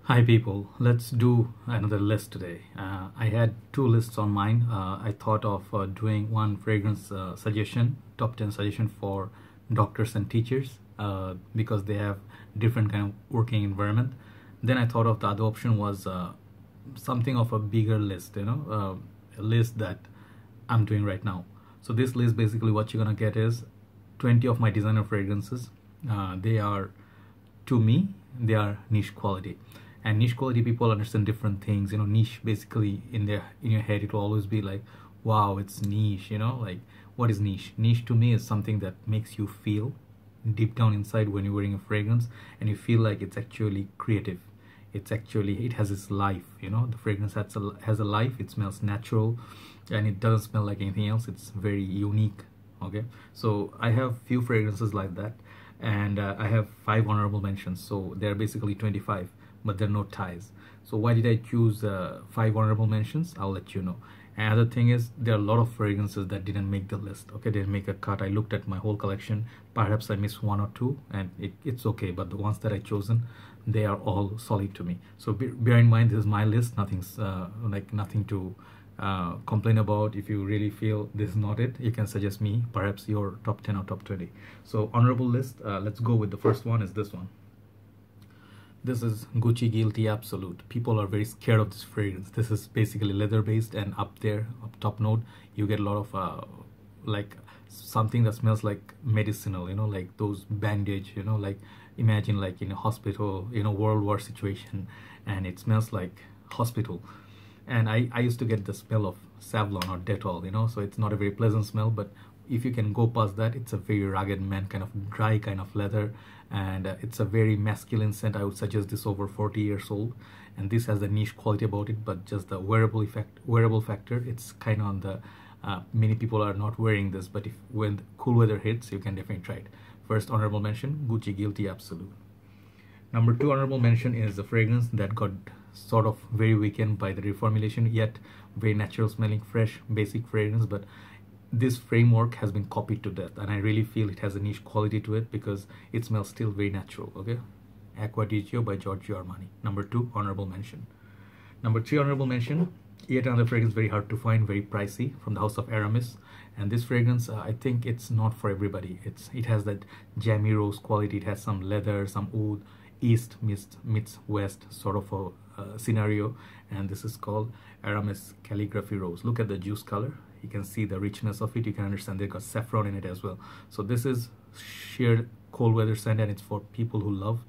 Hi people, let's do another list today. I had two lists on mine. I thought of doing one fragrance suggestion, top 10 suggestion for doctors and teachers because they have different kind of working environment. Then I thought of the other option was something of a bigger list, a list that I'm doing right now. So this list, basically what you're gonna get is 20 of my designer fragrances. They are, to me, they are niche quality. And niche quality, people understand different things. Niche, basically in your head it will always be like, wow, it's niche. Like, what is niche? Niche to me is something that makes you feel deep down inside when you're wearing a fragrance, and you feel like it's actually creative. It has its life. The fragrance has a life. It smells natural, and it doesn't smell like anything else. It's very unique. Okay, so I have few fragrances like that, and I have 5 honorable mentions, so they're basically 25, but there are no ties. So why did I choose 5 honorable mentions? I'll let you know. Another thing is, there are a lot of fragrances that didn't make the list. Okay, they didn't make a cut. I looked at my whole collection. Perhaps I missed 1 or 2, and it's okay. But the ones that I chosen, they are all solid to me. So bear in mind, this is my list. Nothing's nothing to complain about. If you really feel this is not it, you can suggest me perhaps your top 10 or top 20. So honorable list, let's go with the first one. Is this one. This is Gucci Guilty Absolute. People are very scared of this fragrance. This is basically leather based, and up top note, you get a lot of like something that smells like medicinal, like those bandage, like imagine like in a hospital, World War situation, and it smells like hospital. And I used to get the smell of Savlon or Dettol, so it's not a very pleasant smell, but if you can go past that, it's a very rugged man kind of dry kind of leather, and it's a very masculine scent. I would suggest this over 40 years old, and this has the niche quality about it, but just the wearable factor, it's kind of on the many people are not wearing this, but when cool weather hits, you can definitely try it. First honorable mention, Gucci Guilty Absolute. Number 2 honorable mention is a fragrance that got sort of very weakened by the reformulation, yet very natural smelling, fresh, basic fragrance, but this framework has been copied to death, and I really feel it has a niche quality to it because it smells still very natural. Okay, Acqua by Giorgio Armani. Number 2 honorable mention. Number 3 honorable mention, yet another fragrance very hard to find, very pricey, from the house of Aramis. And this fragrance, I think it's not for everybody. It has that jammy rose quality. It has some leather, some oud, east meets west sort of a scenario, and this is called Aramis Calligraphy Rose. Look at the juice color. You can see the richness of it. You can understand they got saffron in it as well. So this is sheer cold weather scent, and it's for people who love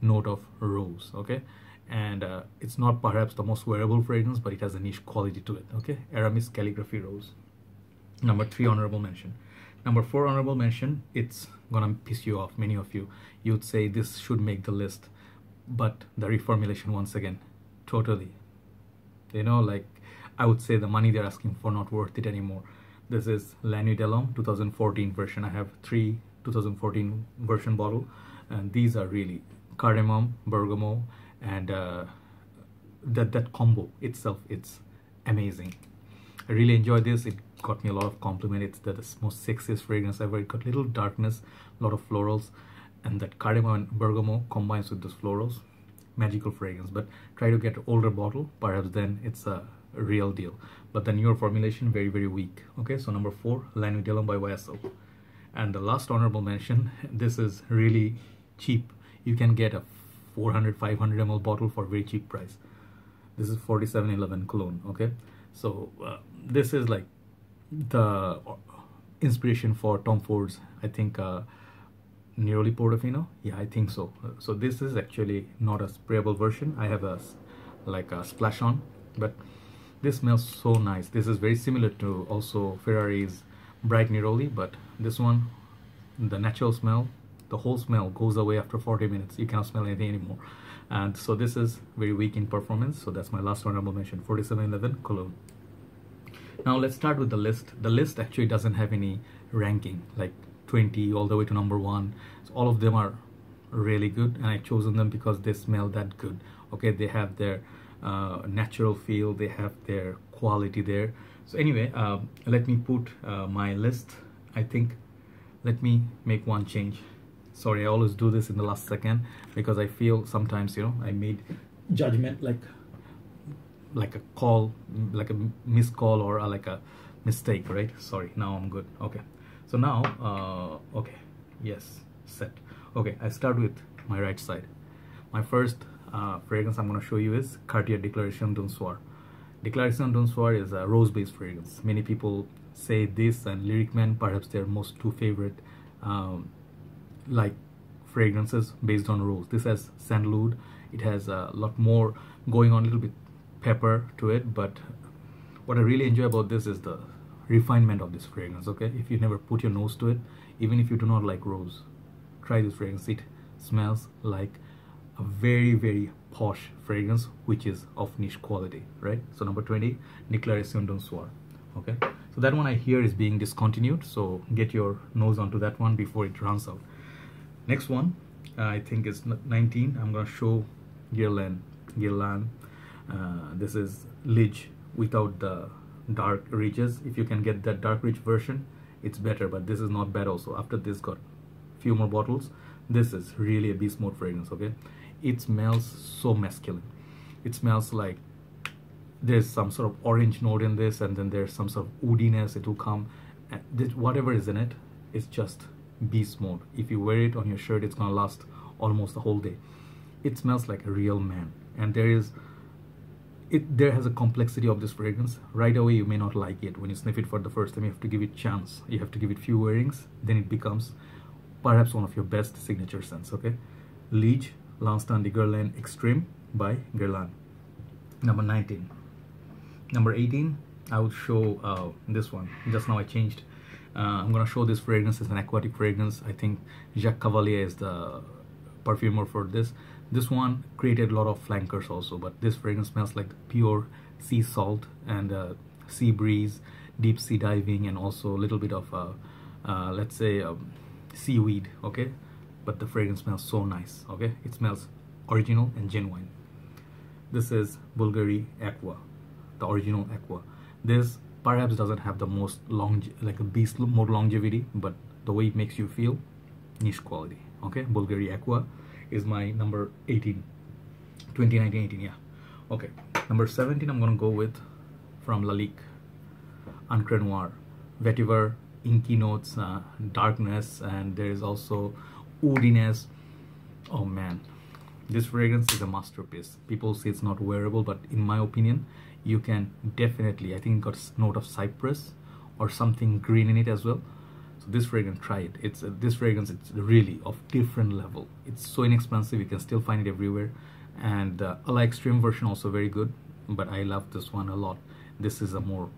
note of rose. Okay, and it's not perhaps the most wearable fragrance, but it has a niche quality to it. Okay, Aramis Calligraphy Rose. Number 3 honorable mention. Number 4 honorable mention, it's gonna piss you off, many of you. You'd say this should make the list, but the reformulation, once again, totally, like I would say the money they're asking for not worth it anymore. This is La Nuit 2014 version. I have 3 2014 version bottle, and these are really cardamom, bergamot, and that combo itself, it's amazing. I really enjoy this. It got me a lot of compliment. It's the most sexiest fragrance ever. It got little darkness, a lot of florals, and that cardamom and bergamot combines with those florals. Magical fragrance. But try to get an older bottle, perhaps then it's a real deal. But the newer formulation, very, very weak. Okay, so number 4, La Nuit by YSL. And the last honorable mention, this is really cheap. You can get a 400-500 ml bottle for a very cheap price. This is 4711 Cologne. Okay, so this is like the inspiration for Tom Ford's, I think, Neroli Portofino. Yeah, I think so. So this is actually not a sprayable version. I have a splash on, but this smells so nice. This is very similar to also Ferrari's Bright Neroli, but this one, the natural smell, the whole smell goes away after 40 minutes. You cannot smell anything anymore. And so this is very weak in performance. So that's my last honorable mention, 4711 Cologne. Now let's start with the list. The list actually doesn't have any ranking, like 20 all the way to number 1. So all of them are really good, and I chosen them because they smell that good. Okay, they have their natural feel, they have their quality there. So anyway, let me put my list. I think let me make one change. Sorry, I always do this in the last second because I feel sometimes, I made judgment, like a call, like a missed call, or like a mistake, right? Sorry, now I'm good. Okay, so now okay, yes, set. Okay, I start with my right side. My first fragrance I'm going to show you is Cartier Declaration Noir. Declaration Noir is a rose-based fragrance. Many people say this and Lyric Man, perhaps their most two favorite like fragrances based on rose. This has sandalwood. It has a lot more going on, a little bit pepper to it, but what I really enjoy about this is the refinement of this fragrance. Okay, if you never put your nose to it, even if you do not like rose, try this fragrance. It smells like a very, very posh fragrance, which is of niche quality, right? So number 20, Declaration Noir. Okay, so that one I hear is being discontinued, so get your nose onto that one before it runs out. Next one, I think is 19. I'm gonna show Guerlain. This is Lige without the dark ridges. If you can get that dark ridge version, it's better, but this is not bad also. After this got few more bottles, this is really a beast mode fragrance. Okay, it smells so masculine. It smells like there's some sort of orange note in this, and then there's some sort of woodiness. It will come, and whatever is in it, it's just beast mode. If you wear it on your shirt, it's gonna last almost the whole day. It smells like a real man, and there has a complexity of this fragrance. Right away you may not like it. When you sniff it for the first time, you have to give it chance, you have to give it few wearings, then it becomes perhaps one of your best signature scents. Okay, Lige L'Instant de Guerlain Extreme by Guerlain. Number 19. Number 18, I would show this one. Just now I changed. I'm gonna show this fragrance as an aquatic fragrance. I think Jacques Cavalier is the perfumer for this. This one created a lot of flankers also, but this fragrance smells like pure sea salt and sea breeze, deep sea diving, and also a little bit of let's say seaweed. Okay, but the fragrance smells so nice. Okay, it smells original and genuine. This is Bulgari Aqua, the original Acqua. This perhaps doesn't have the most like a beast mode longevity, but the way it makes you feel, niche quality. Okay, Bulgari Aqua is my number 18, 2019-18, yeah. Okay, number 17 I'm gonna go with from Lalique, Encre Noir, vetiver, inky notes, darkness, and there is also woodiness. Oh man, this fragrance is a masterpiece. People say it's not wearable, but in my opinion, you can definitely, I think it got a note of cypress or something green in it as well. So this fragrance, try it. It's this fragrance, it's really of different level. It's so inexpensive, you can still find it everywhere. And Ala Extreme version also very good, but I love this one a lot. This is a more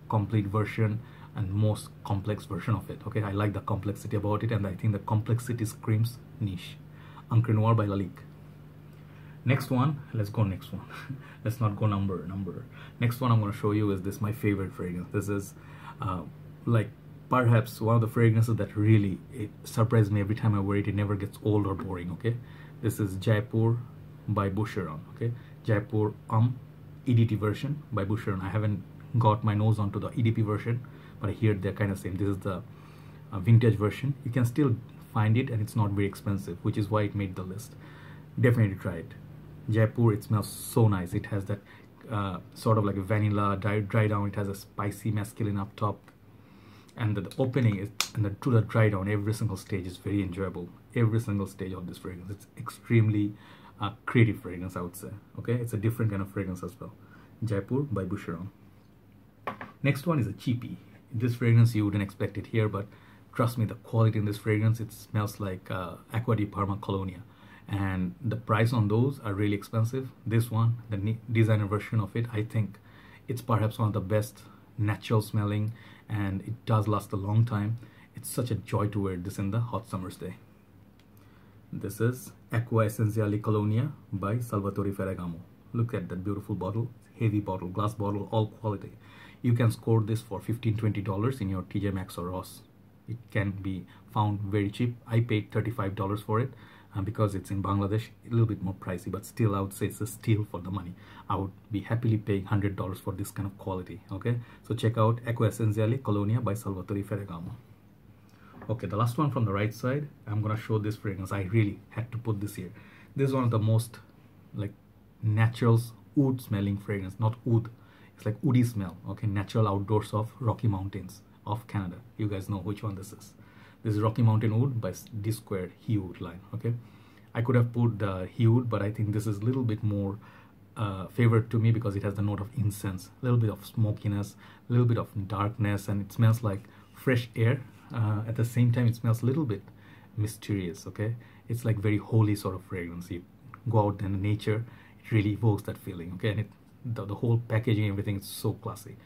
complete version and most complex version of it. Okay, I like the complexity about it, and I think the complexity screams niche. Encre Noir by Lalique. Next one, let's go next one. Let's not go number. Next one I'm going to show you is this, my favorite fragrance. This is like perhaps one of the fragrances that really surprises me every time I wear it. It never gets old or boring. Okay, this is Jaipur by Boucheron. Okay, Jaipur EDT version by Boucheron. I haven't got my nose onto the EDP version, but I hear they're kind of same. This is the vintage version. You can still find it, and it's not very expensive, which is why it made the list. Definitely try it. Jaipur, it smells so nice. It has that sort of like a vanilla dry down. It has a spicy masculine up top, and the opening is, and to the dry down, every single stage is very enjoyable. Every single stage of this fragrance, it's extremely creative fragrance, I would say. Okay, it's a different kind of fragrance as well. Jaipur by Boucheron. Next one is a cheapie. This fragrance you wouldn't expect it here, but trust me, the quality in this fragrance, it smells like Acqua di Parma Colonia. And the price on those are really expensive. This one, the designer version of it, I think it's perhaps one of the best natural smelling, and it does last a long time. It's such a joy to wear this in the hot summer's day. This is Acqua Essenziale Colonia by Salvatore Ferragamo. Look at that beautiful bottle, heavy bottle, glass bottle, all quality. You can score this for $15–20 in your TJ Maxx or Ross. It can be found very cheap. I paid $35 for it. Because it's in Bangladesh, a little bit more pricey, but still I would say it's a steal for the money. I would be happily paying $100 for this kind of quality. Okay, so check out Acqua Essenziale Colonia by Salvatore Ferragamo. Okay, the last one from the right side, I'm gonna show this fragrance. I really had to put this here. This is one of the most like natural wood smelling fragrance, not wood. It's like woody smell. Okay, natural outdoors of Rocky Mountains of Canada. You guys know which one this is. This is Rocky Mountain Wood by Dsquared Wood line. Okay, I could have put the Wood, but I think this is a little bit more favorite to me because it has the note of incense, a little bit of smokiness, a little bit of darkness, and it smells like fresh air. At the same time, it smells a little bit mysterious. Okay, it's like very holy sort of fragrance. You go out in nature, it really evokes that feeling. Okay, and the whole packaging, everything is so classy.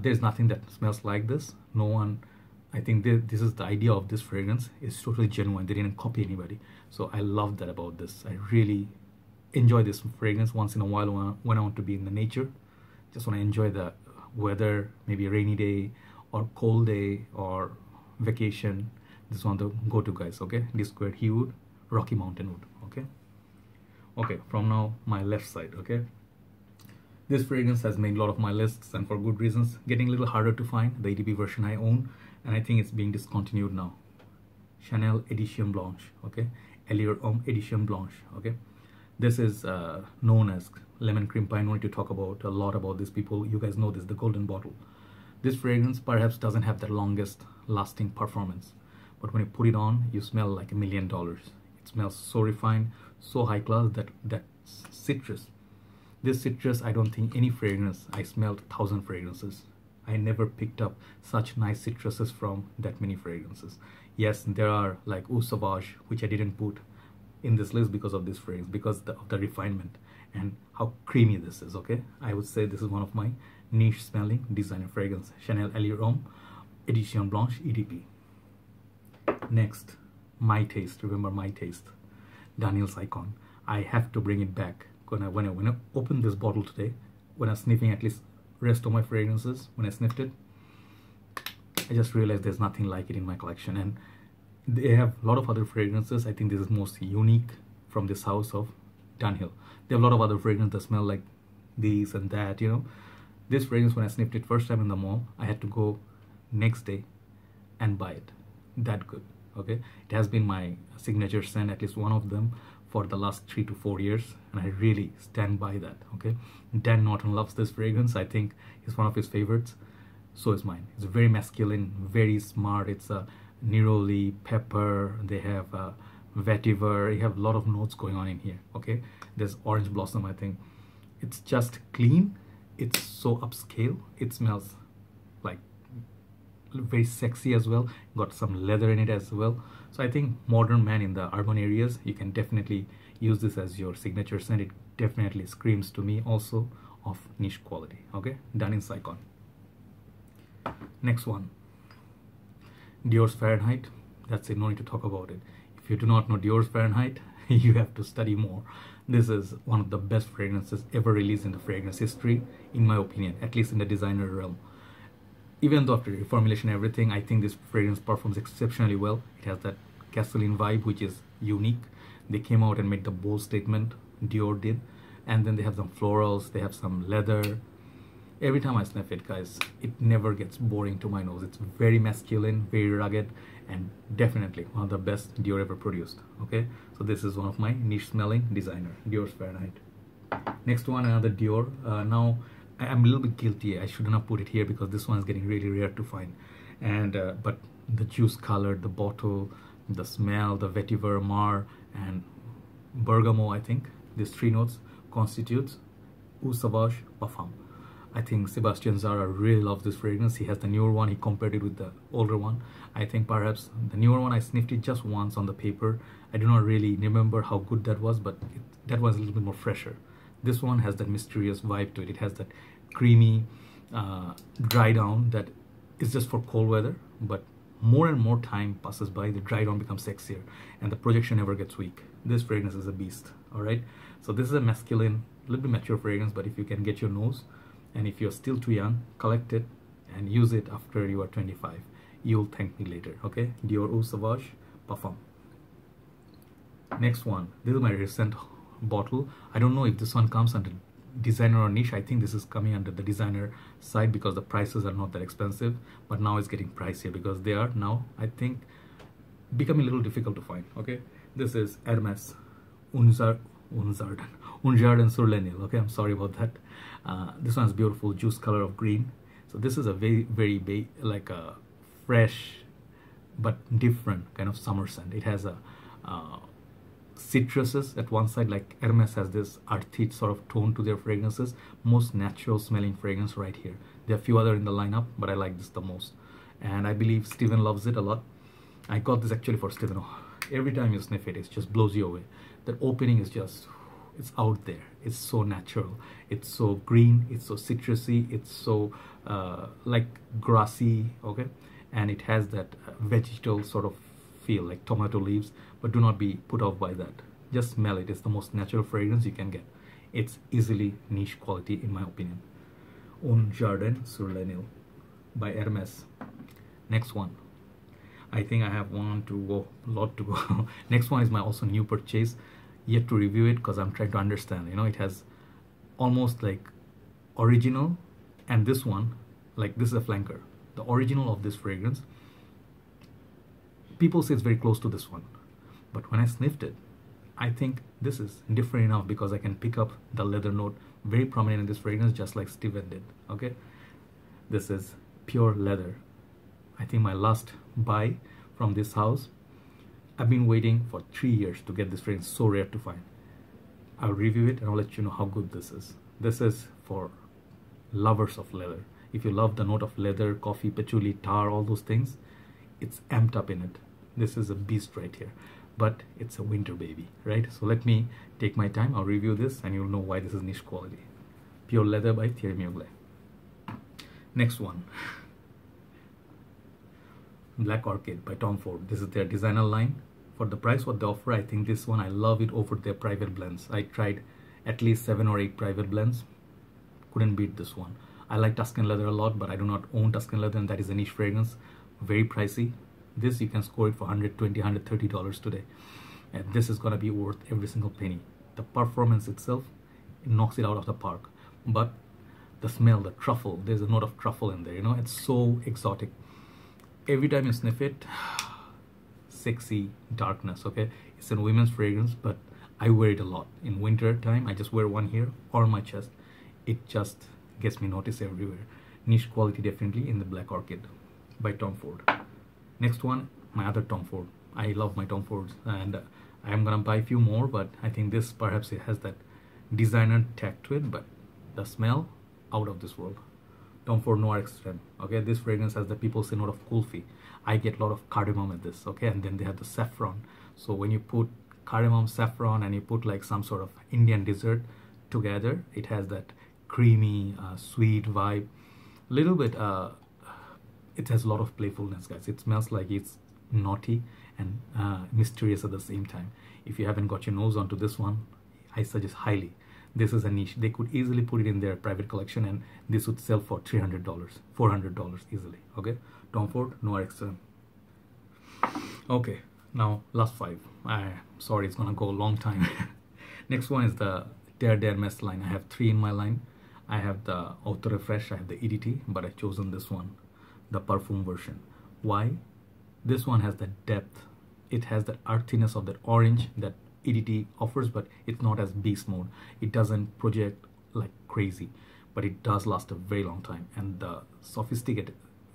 There's nothing that smells like this. No one, I think this is the idea of this fragrance. It's totally genuine. They didn't copy anybody. So I love that about this. I really enjoy this fragrance once in a while when I want to be in the nature. Just want to enjoy the weather, maybe a rainy day or cold day or vacation. This one to go to, guys. Okay, Dsquared Wood, Rocky Mountain Wood. Okay. Okay, from now my left side. Okay, this fragrance has made a lot of my lists, and for good reasons. Getting a little harder to find. The EDP version I own, and I think it's being discontinued now. Chanel Edition Blanche. Okay, Allure Homme Edition Blanche. Okay, this is known as lemon cream pie. I don't need to talk about a lot about these people. You guys know this, the golden bottle. This fragrance perhaps doesn't have the longest lasting performance, but when you put it on, you smell like $1 million. It smells so refined, so high class, that citrus. This citrus, I don't think any fragrance, I smelled 1,000 fragrances. I never picked up such nice citruses from that many fragrances. Yes, there are like Sauvage, which I didn't put in this list because of this fragrance, because of the refinement and how creamy this is. Okay, I would say this is one of my niche smelling designer fragrance. Chanel Allure Homme Edition Blanche EDP. Next, my taste. Remember my taste. Dunhill Icon. I have to bring it back. When I opened this bottle today, when I was sniffing at least rest of my fragrances, when I sniffed it, I just realized there's nothing like it in my collection. And they have a lot of other fragrances. I think this is most unique from this house of Dunhill. They have a lot of other fragrances that smell like these and that, you know. This fragrance, when I sniffed it first time in the mall, I had to go next day and buy it. That good. Okay, it has been my signature scent, at least one of them, for the last 3 to 4 years, and I really stand by that. Okay, Dan Norton loves this fragrance. I think it's one of his favorites. So is mine. It's very masculine, very smart. It's a neroli, pepper. They have vetiver. You have a lot of notes going on in here. Okay, there's orange blossom. I think it's just clean. It's so upscale. It smells like very sexy as well. Got some leather in it as well. So I think modern man in the urban areas, you can definitely use this as your signature scent. It definitely screams to me also of niche quality. Okay, Dunhill Icon. Next one, Dior's Fahrenheit. That's it, no need to talk about it. If you do not know Dior's Fahrenheit, you have to study more. This is one of the best fragrances ever released in the fragrance history, in my opinion, at least in the designer realm. Even though after reformulation and everything, I think this fragrance performs exceptionally well. It has that gasoline vibe, which is unique. They came out and made the bold statement, Dior did. And then they have some florals, they have some leather. Every time I sniff it, guys, it never gets boring to my nose. It's very masculine, very rugged, and definitely one of the best Dior ever produced. Okay, so this is one of my niche smelling designer, Dior's Fahrenheit. Next one, another Dior. Now, I'm a little bit guilty. I shouldn't have put it here because this one is getting really rare to find. And but the juice color, the bottle, the smell, the vetiver, mar, and bergamot, I think these 3 notes constitutes Sauvage Parfum. I think Sebastian Zara really loves this fragrance. He has the newer one. He compared it with the older one. I think perhaps the newer one, I sniffed it just once on the paper. I do not really remember how good that was, but that was a little bit more fresher. This one has that mysterious vibe to it. It has that creamy dry down that is just for cold weather, but more and more time passes by, the dry down becomes sexier and the projection never gets weak. This fragrance is a beast. All right, so this is a masculine, a little bit mature fragrance, but if you can get your nose, and if you're still too young, collect it and use it after you are 25. You'll thank me later. Okay, Dior Sauvage Parfum. Next one, this is my recent bottle. I don't know if this one comes under designer or niche. I think this is coming under the designer side because the prices are not that expensive, but now it's getting pricier because they are now, I think, becoming a little difficult to find. Okay, this is Hermes Un Jardin Sur Le Nil. Okay, I'm sorry about that. This one's beautiful, juice color of green. So this is a very like a fresh but different kind of summer scent. It has a citruses at one side, like Hermes has this earthy sort of tone to their fragrances. Most natural smelling fragrance right here. There are a few other in the lineup, but I like this the most. And I believe Steven loves it a lot. I got this actually for Steven. Oh, every time you sniff it, it just blows you away. The opening is just, it's out there. It's so natural. It's so green. It's so citrusy. It's so like grassy, okay? And it has that vegetal sort of feel, like tomato leaves, but do not be put off by that. Just smell it. It's the most natural fragrance you can get. It's easily niche quality in my opinion. Un Jardin Sur Le Nil by Hermes. Next one. I think I have one to go, a lot to go. Next one is my also new purchase. Yet to review it because I'm trying to understand. You know, it has almost like original, and this one, like this is a flanker. The original of this fragrance, people say it's very close to this one, but when I sniffed it, I think this is different enough because I can pick up the leather note very prominent in this fragrance, just like Steven did. Okay, this is pure leather. I think my last buy from this house, I've been waiting for 3 years to get this fragrance, so rare to find. I'll review it and I'll let you know how good this is. This is for lovers of leather. If you love the note of leather, coffee, patchouli, tar, all those things, it's amped up in it. This is a beast right here, but it's a winter baby, right? So let me take my time. I'll review this and you'll know why this is niche quality. Pure Leather by Thierry Mugler. Next one. Black Orchid by Tom Ford. This is their designer line. For the price what they offer, I think this one, I love it over their private blends. I tried at least 7 or 8 private blends. Couldn't beat this one. I like Tuscan leather a lot, but I do not own Tuscan leather, and that is a niche fragrance. Very pricey. This you can score it for $120, $130 today. And this is gonna be worth every single penny. The performance itself, it knocks it out of the park. But the smell, the truffle, there's a note of truffle in there, you know, it's so exotic. Every time you sniff it, sexy darkness, okay? It's a women's fragrance, but I wear it a lot. In winter time, I just wear one here or my chest. It just gets me noticed everywhere. Niche quality definitely in the Black Orchid by Tom Ford. Next one, my other Tom Ford. I love my Tom Fords, and I am gonna buy a few more, but I think this perhaps it has that designer tag to it, but the smell, out of this world. Tom Ford Noir Extreme. Okay, this fragrance has the people say note of kulfi. I get a lot of cardamom in this, okay, and then they have the saffron. So when you put cardamom, saffron, and you put like some sort of Indian dessert together, it has that creamy, sweet vibe. Little bit, it has a lot of playfulness, guys. It smells like it's naughty and mysterious at the same time. If you haven't got your nose onto this one, I suggest highly. This is a niche. They could easily put it in their private collection and this would sell for $300, $400 easily. Okay, Tom Ford Noir Extreme. Okay, now last 5. Sorry, it's gonna go a long time. Next one is the Terre Hermes line. I have 3 in my line. I have the Auto Refresh, I have the EDT, but I've chosen this one, the Parfum version. Why? This one has the depth. It has the earthiness of that orange that EDT offers, but it's not as beast mode. It doesn't project like crazy, but it does last a very long time. And the sophisticated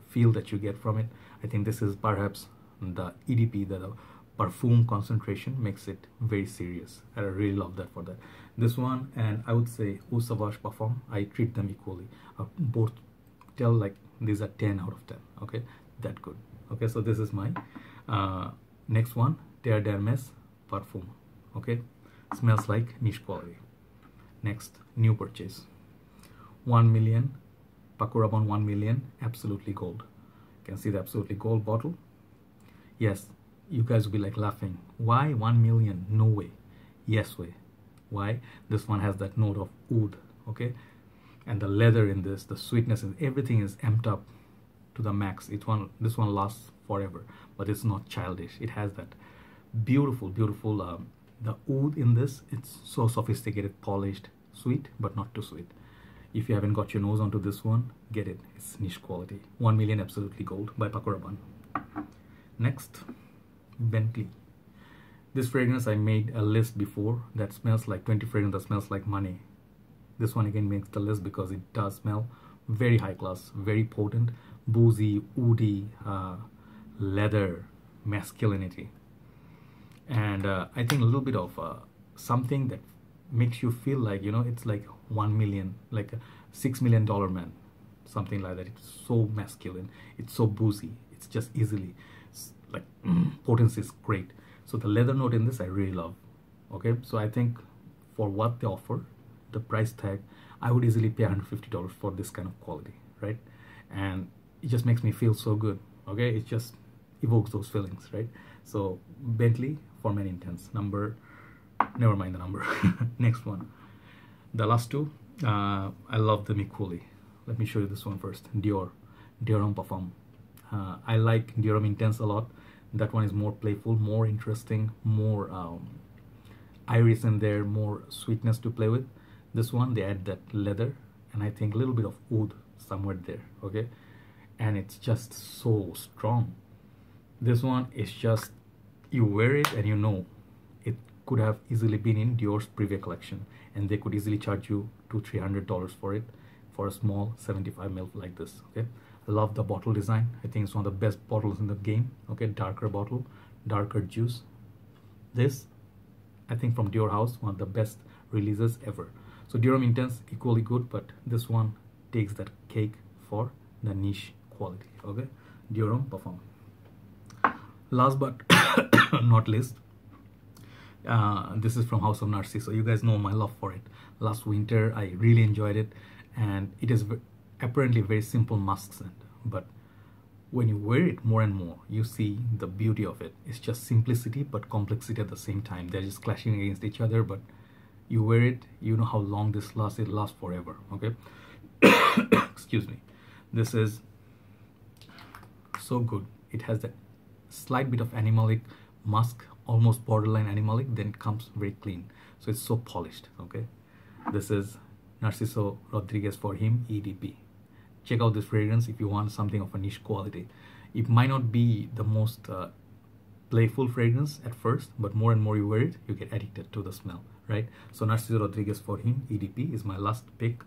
feel that you get from it, I think this is perhaps the EDP, the Parfum concentration makes it very serious. I really love that for that. This one, and I would say Sauvage Parfum, I treat them equally. Both tell like these are 10 out of 10. Okay, that good. Okay, so this is my next one, Terre Hermes Parfum. Okay, smells like niche quality. Next, new purchase, 1 million, Paco Rabanne 1 million, absolutely gold. You can see the absolutely gold bottle. Yes, you guys will be like laughing. Why 1 million? No way. Yes way. Why? This one has that note of oud, okay? And the leather in this, the sweetness, and everything is amped up to the max. This one lasts forever, but it's not childish. It has that beautiful, beautiful, the oud in this, it's so sophisticated, polished, sweet, but not too sweet. If you haven't got your nose onto this one, get it. It's niche quality. 1 million absolutely gold by Paco Rabanne. Next, Bentley. This fragrance I made a list before that smells like 20 fragrances that smells like money. This one again makes the list because it does smell very high class, very potent, boozy, woody, leather, masculinity. And I think a little bit of something that makes you feel like, you know, it's like 1 million, like a $6 million man, something like that. It's so masculine, it's so boozy, it's just easily like potency is great. So the leather note in this I really love. Okay, so I think for what they offer, the price tag, I would easily pay $150 for this kind of quality, right? And it just makes me feel so good. Okay, it just evokes those feelings, right? So Bentley For Men Intense, number, never mind the number. Next one, the last two, I love them equally. Let me show you this one first. Dior Homme Parfum. I like Dior Homme Intense a lot. That one is more playful, more interesting, more iris in there, more sweetness to play with. This one they add that leather and I think a little bit of oud somewhere there. Okay, and it's just so strong. This one is just, you wear it and you know it could have easily been in Dior's previous collection, and they could easily charge you $200-300 for it, for a small 75 ml like this. Okay, I love the bottle design. I think it's one of the best bottles in the game. Okay, darker bottle, darker juice. This, I think from Dior House, one of the best releases ever. So Dior Homme Intense equally good, but this one takes that cake for the niche quality. Okay, Dior Homme Parfum. Last but not least, this is from House of Narciso. You guys know my love for it. Last winter I really enjoyed it, and it is apparently a very simple musk scent, but when you wear it more and more, you see the beauty of it. It's just simplicity but complexity at the same time. They're just clashing against each other, but you wear it, you know how long this lasts. It lasts forever. Okay. Excuse me. This is so good. It has that slight bit of animalic musk, almost borderline animalic, then it comes very clean, so it's so polished. Okay, this is Narciso Rodriguez For Him EDP. Check out this fragrance if you want something of a niche quality. It might not be the most playful fragrance at first, but more and more you wear it, you get addicted to the smell, right? So Narciso Rodriguez For Him EDP is my last pick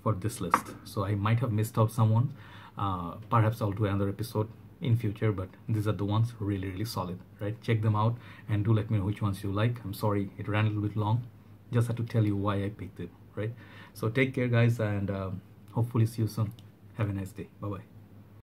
for this list. So I might have missed out someone. Perhaps I'll do another episode in future, but these are the ones really solid, right? Check them out and do let me know which ones you like. I'm sorry it ran a little bit long, just had to tell you why I picked it, right? So take care guys, and hopefully see you soon. Have a nice day. Bye bye.